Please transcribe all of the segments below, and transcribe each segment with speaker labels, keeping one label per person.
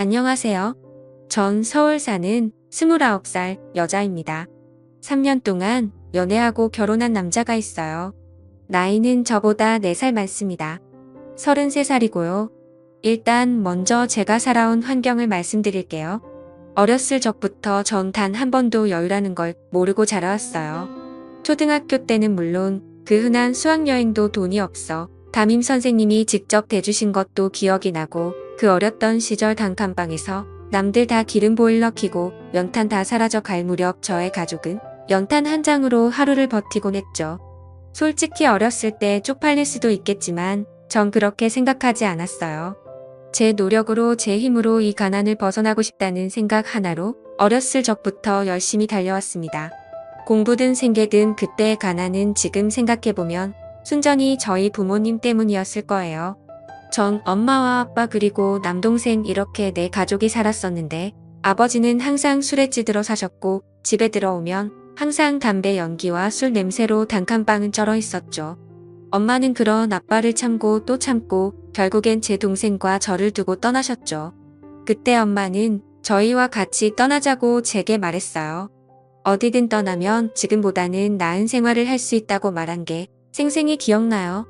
Speaker 1: 안녕하세요. 전 서울 사는 29살 여자입니다. 3년 동안 연애하고 결혼한 남자가 있어요. 나이는 저보다 4살 많습니다. 33살이고요. 일단 먼저 제가 살아온 환경을 말씀드릴게요. 어렸을 적부터 전 단 한 번도 여유라는 걸 모르고 자라왔어요. 초등학교 때는 물론 그 흔한 수학여행도 돈이 없어 담임 선생님이 직접 대주신 것도 기억이 나고 그 어렸던 시절 단칸방에서 남들 다 기름 보일러 켜고 연탄 다 사라져 갈 무렵 저의 가족은 연탄 한 장으로 하루를 버티곤 했죠. 솔직히 어렸을 때 쪽팔릴 수도 있겠지만 전 그렇게 생각하지 않았어요. 제 노력으로 제 힘으로 이 가난을 벗어나고 싶다는 생각 하나로 어렸을 적부터 열심히 달려왔습니다. 공부든 생계든 그때의 가난은 지금 생각해보면 순전히 저희 부모님 때문이었을 거예요. 전 엄마와 아빠 그리고 남동생 이렇게 4가족이 살았었는데 아버지는 항상 술에 찌들어 사셨고 집에 들어오면 항상 담배 연기와 술 냄새로 단칸방은 쩔어 있었죠. 엄마는 그런 아빠를 참고 또 참고 결국엔 제 동생과 저를 두고 떠나셨죠. 그때 엄마는 저희와 같이 떠나자고 제게 말했어요. 어디든 떠나면 지금보다는 나은 생활을 할 수 있다고 말한 게 생생히 기억나요.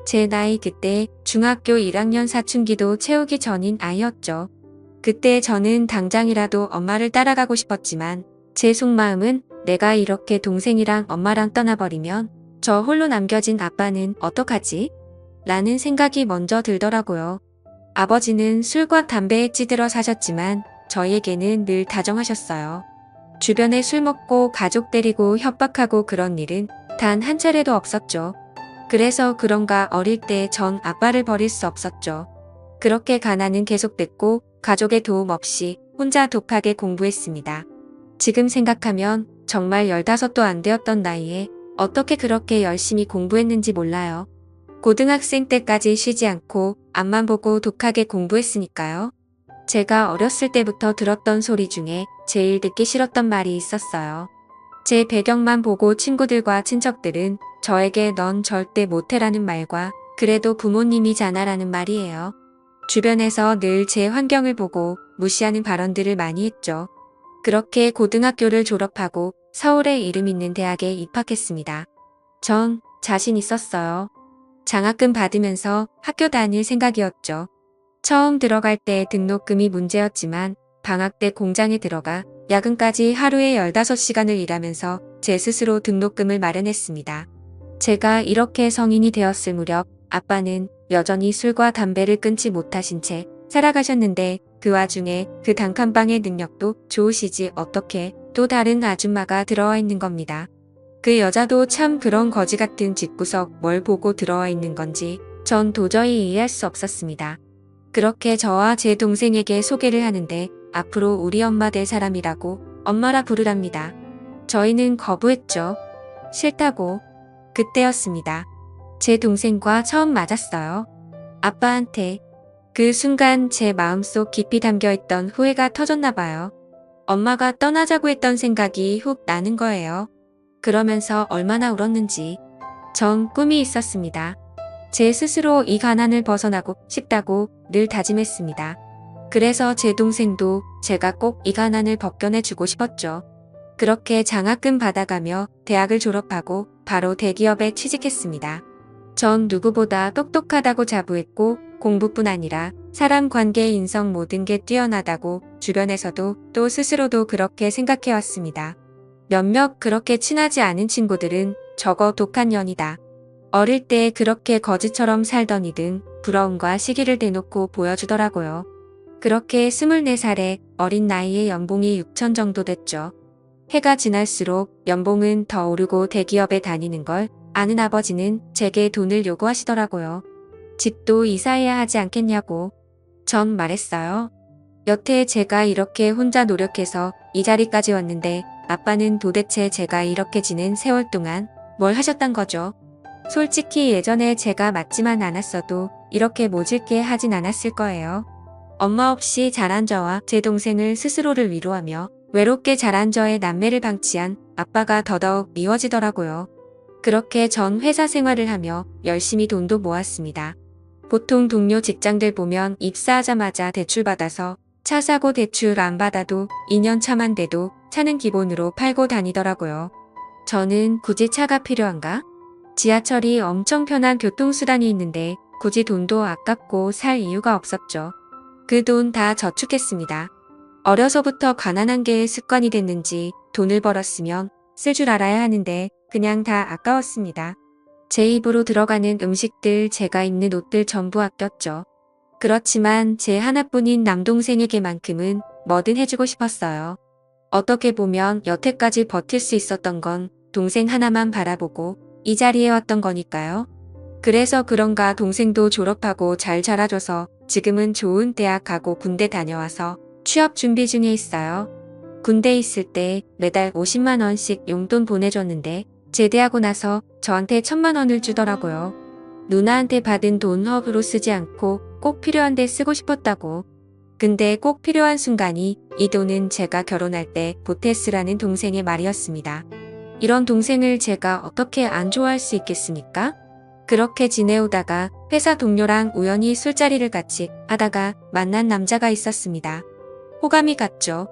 Speaker 1: 제 나이 그때 중학교 1학년 사춘기도 채우기 전인 아이였죠. 그때 저는 당장이라도 엄마를 따라가고 싶었지만 제 속마음은 내가 이렇게 동생이랑 엄마랑 떠나버리면 저 홀로 남겨진 아빠는 어떡하지? 라는 생각이 먼저 들더라고요. 아버지는 술과 담배에 찌들어 사셨지만 저희에게는 늘 다정하셨어요. 주변에 술 먹고 가족 때리고 협박하고 그런 일은 단 한 차례도 없었죠. 그래서 그런가 어릴 때 전 아빠를 버릴 수 없었죠. 그렇게 가난은 계속됐고 가족의 도움 없이 혼자 독하게 공부했습니다. 지금 생각하면 정말 15도 안 되었던 나이에 어떻게 그렇게 열심히 공부했는지 몰라요. 고등학생 때까지 쉬지 않고 앞만 보고 독하게 공부했으니까요. 제가 어렸을 때부터 들었던 소리 중에 제일 듣기 싫었던 말이 있었어요. 제 배경만 보고 친구들과 친척들은 저에게 넌 절대 못해라는 말과 그래도 부모님이잖아라는 말이에요. 주변에서 늘 제 환경을 보고 무시하는 발언들을 많이 했죠. 그렇게 고등학교를 졸업하고 서울에 이름 있는 대학에 입학했습니다. 전 자신 있었어요. 장학금 받으면서 학교 다닐 생각이었죠. 처음 들어갈 때 등록금이 문제였지만 방학 때 공장에 들어가 야근까지 하루에 15시간을 일하면서 제 스스로 등록금을 마련했습니다. 제가 이렇게 성인이 되었을 무렵 아빠는 여전히 술과 담배를 끊지 못하신 채 살아가셨는데 그 와중에 그 단칸방의 능력도 좋으시지 어떻게 또 다른 아줌마가 들어와 있는 겁니다. 그 여자도 참 그런 거지 같은 집구석 뭘 보고 들어와 있는 건지 전 도저히 이해할 수 없었습니다. 그렇게 저와 제 동생에게 소개를 하는데 앞으로 우리 엄마 될 사람이라고 엄마라 부르랍니다. 저희는 거부했죠. 싫다고. 그때였습니다. 제 동생과 처음 맞았어요. 아빠한테. 그 순간 제 마음속 깊이 담겨있던 후회가 터졌나 봐요. 엄마가 떠나자고 했던 생각이 훅 나는 거예요. 그러면서 얼마나 울었는지. 전 꿈이 있었습니다. 제 스스로 이 가난을 벗어나고 싶다고 늘 다짐했습니다. 그래서 제 동생도 제가 꼭 이 가난을 벗겨내주고 싶었죠. 그렇게 장학금 받아가며 대학을 졸업하고 바로 대기업에 취직했습니다. 전 누구보다 똑똑하다고 자부했고 공부뿐 아니라 사람 관계 인성 모든 게 뛰어나다고 주변에서도 또 스스로도 그렇게 생각해왔습니다. 몇몇 그렇게 친하지 않은 친구들은 저거 독한 년이다. 어릴 때 그렇게 거지처럼 살더니 등 부러움과 시기를 대놓고 보여주더라고요. 그렇게 24살에 어린 나이에 연봉이 6천 정도 됐죠. 해가 지날수록 연봉은 더 오르고 대기업에 다니는 걸 아는 아버지는 제게 돈을 요구하시더라고요. 집도 이사해야 하지 않겠냐고. 전 말했어요. 여태 제가 이렇게 혼자 노력해서 이 자리까지 왔는데 아빠는 도대체 제가 이렇게 지낸 세월 동안 뭘 하셨단 거죠? 솔직히 예전에 제가 맞지만 않았어도 이렇게 모질게 하진 않았을 거예요. 엄마 없이 자란 저와 제 동생을 스스로를 위로하며 외롭게 자란 저의 남매를 방치한 아빠가 더더욱 미워지더라고요. 그렇게 전 회사 생활을 하며 열심히 돈도 모았습니다. 보통 동료 직장들 보면 입사하자마자 대출받아서 차 사고 대출 안 받아도 2년 차만 돼도 차는 기본으로 팔고 다니더라고요. 저는 굳이 차가 필요한가? 지하철이 엄청 편한 교통수단이 있는데 굳이 돈도 아깝고 살 이유가 없었죠. 그 돈 다 저축했습니다. 어려서부터 가난한 게 습관이 됐는지 돈을 벌었으면 쓸 줄 알아야 하는데 그냥 다 아까웠습니다. 제 입으로 들어가는 음식들, 제가 입는 옷들 전부 아꼈죠. 그렇지만 제 하나뿐인 남동생에게만큼은 뭐든 해주고 싶었어요. 어떻게 보면 여태까지 버틸 수 있었던 건 동생 하나만 바라보고 이 자리에 왔던 거니까요. 그래서 그런가 동생도 졸업하고 잘 자라줘서 지금은 좋은 대학 가고 군대 다녀와서 취업 준비 중에 있어요. 군대에 있을 때 매달 50만 원씩 용돈 보내줬는데 제대하고 나서 저한테 1,000만 원을 주더라고요. 누나한테 받은 돈 허브로 쓰지 않고 꼭 필요한 데 쓰고 싶었다고. 근데 꼭 필요한 순간이 이 돈은 제가 결혼할 때 보태 쓰라는 동생의 말이었습니다. 이런 동생을 제가 어떻게 안 좋아할 수 있겠습니까? 그렇게 지내오다가 회사 동료랑 우연히 술자리를 같이 하다가 만난 남자가 있었습니다. 호감이 갔죠.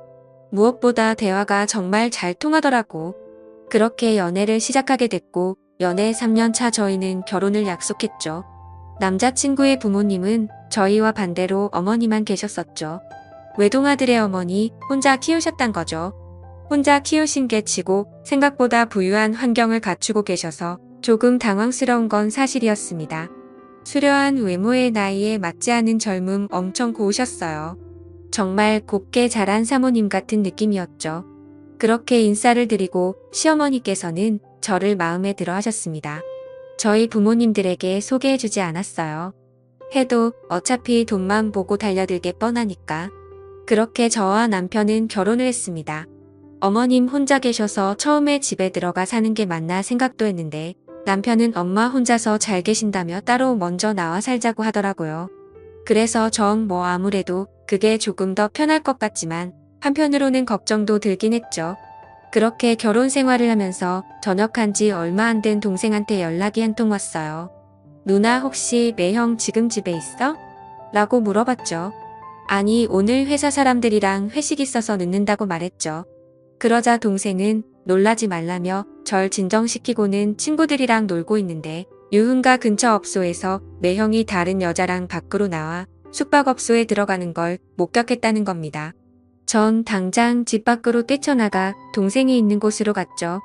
Speaker 1: 무엇보다 대화가 정말 잘 통하더라고. 그렇게 연애를 시작하게 됐고 연애 3년 차 저희는 결혼을 약속했죠. 남자친구의 부모님은 저희와 반대로 어머니만 계셨었죠. 외동아들의 어머니 혼자 키우셨단 거죠. 혼자 키우신 게 치고 생각보다 부유한 환경을 갖추고 계셔서 조금 당황스러운 건 사실이었습니다. 수려한 외모의 나이에 맞지 않은 젊음 엄청 고우셨어요. 정말 곱게 자란 사모님 같은 느낌이었죠. 그렇게 인사를 드리고 시어머니께서는 저를 마음에 들어 하셨습니다. 저희 부모님들에게 소개해주지 않았어요. 해도 어차피 돈만 보고 달려들게 뻔하니까. 그렇게 저와 남편은 결혼을 했습니다. 어머님 혼자 계셔서 처음에 집에 들어가 사는 게 맞나 생각도 했는데 남편은 엄마 혼자서 잘 계신다며 따로 먼저 나와 살자고 하더라고요. 그래서 전 뭐 아무래도 그게 조금 더 편할 것 같지만 한편으로는 걱정도 들긴 했죠. 그렇게 결혼 생활을 하면서 전역한 지 얼마 안 된 동생한테 연락이 한 통 왔어요. 누나 혹시 매형 지금 집에 있어? 라고 물어봤죠. 아니 오늘 회사 사람들이랑 회식 있어서 늦는다고 말했죠. 그러자 동생은 놀라지 말라며 절 진정시키고는 친구들이랑 놀고 있는데 유흥가 근처 업소에서 매형이 다른 여자랑 밖으로 나와 숙박업소에 들어가는 걸 목격했다는 겁니다. 전 당장 집 밖으로 뛰쳐나가 동생이 있는 곳으로 갔죠.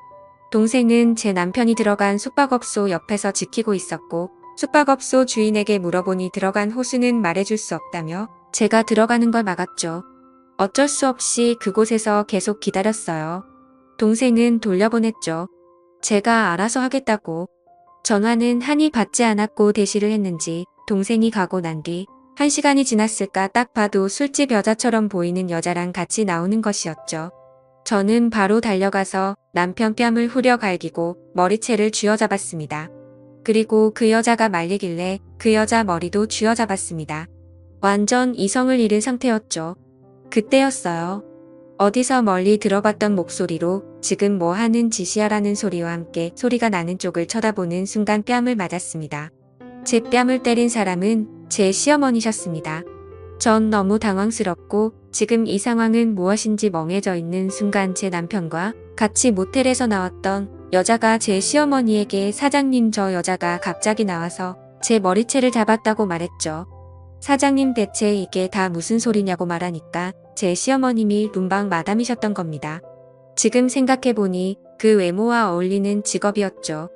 Speaker 1: 동생은 제 남편이 들어간 숙박업소 옆에서 지키고 있었고 숙박업소 주인에게 물어보니 들어간 호수는 말해줄 수 없다며 제가 들어가는 걸 막았죠. 어쩔 수 없이 그곳에서 계속 기다렸어요. 동생은 돌려보냈죠. 제가 알아서 하겠다고. 전화는 한이 받지 않았고 대시를 했는지 동생이 가고 난 뒤 1시간이 지났을까 딱 봐도 술집 여자처럼 보이는 여자랑 같이 나오는 것이었죠. 저는 바로 달려가서 남편 뺨을 후려 갈기고 머리채를 쥐어잡았습니다. 그리고 그 여자가 말리길래 그 여자 머리도 쥐어잡았습니다. 완전 이성을 잃은 상태였죠. 그때였어요. 어디서 멀리 들어봤던 목소리로 지금 뭐 하는 짓이야라는 소리와 함께 소리가 나는 쪽을 쳐다보는 순간 뺨을 맞았습니다. 제 뺨을 때린 사람은 제 시어머니셨습니다. 전 너무 당황스럽고 지금 이 상황은 무엇인지 멍해져 있는 순간 제 남편과 같이 모텔에서 나왔던 여자가 제 시어머니에게 사장님 저 여자가 갑자기 나와서 제 머리채를 잡았다고 말했죠. 사장님 대체 이게 다 무슨 소리냐고 말하니까 제 시어머님이 문방 마담이셨던 겁니다. 지금 생각해보니 그 외모와 어울리는 직업이었죠.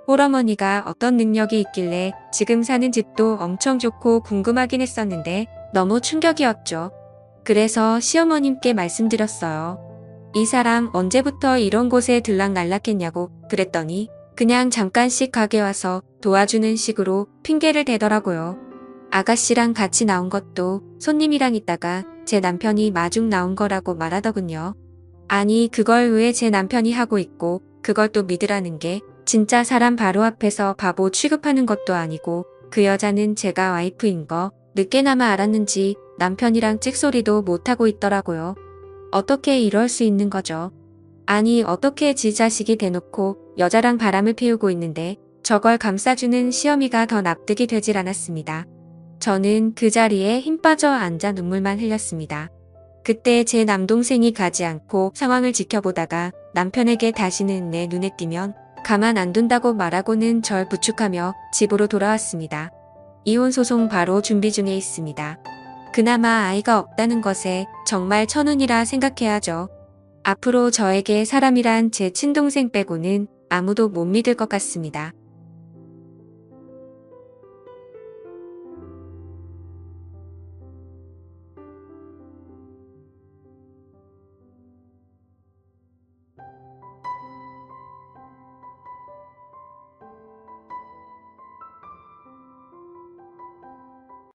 Speaker 1: 홀어머니가 어떤 능력이 있길래 지금 사는 집도 엄청 좋고 궁금하긴 했었는데 너무 충격이었죠. 그래서 시어머님께 말씀드렸어요. 이 사람 언제부터 이런 곳에 들락날락했냐고 그랬더니 그냥 잠깐씩 가게 와서 도와주는 식으로 핑계를 대더라고요. 아가씨랑 같이 나온 것도 손님이랑 있다가 제 남편이 마중 나온 거라고 말하더군요. 아니 그걸 왜 제 남편이 하고 있고 그걸 또 믿으라는 게 진짜 사람 바로 앞에서 바보 취급하는 것도 아니고 그 여자는 제가 와이프인 거 늦게나마 알았는지 남편이랑 찍소리도 못하고 있더라고요. 어떻게 이럴 수 있는 거죠? 아니 어떻게 지 자식이 대놓고 여자랑 바람을 피우고 있는데 저걸 감싸주는 시어미가 더 납득이 되질 않았습니다. 저는 그 자리에 힘 빠져 앉아 눈물만 흘렸습니다. 그때 제 남동생이 가지 않고 상황을 지켜보다가 남편에게 다시는 내 눈에 띄면 가만 안 둔다고 말하고는 절 부축하며 집으로 돌아왔습니다. 이혼 소송 바로 준비 중에 있습니다. 그나마 아이가 없다는 것에 정말 천운이라 생각해야죠. 앞으로 저에게 사람이란 제 친동생 빼고는 아무도 못 믿을 것 같습니다.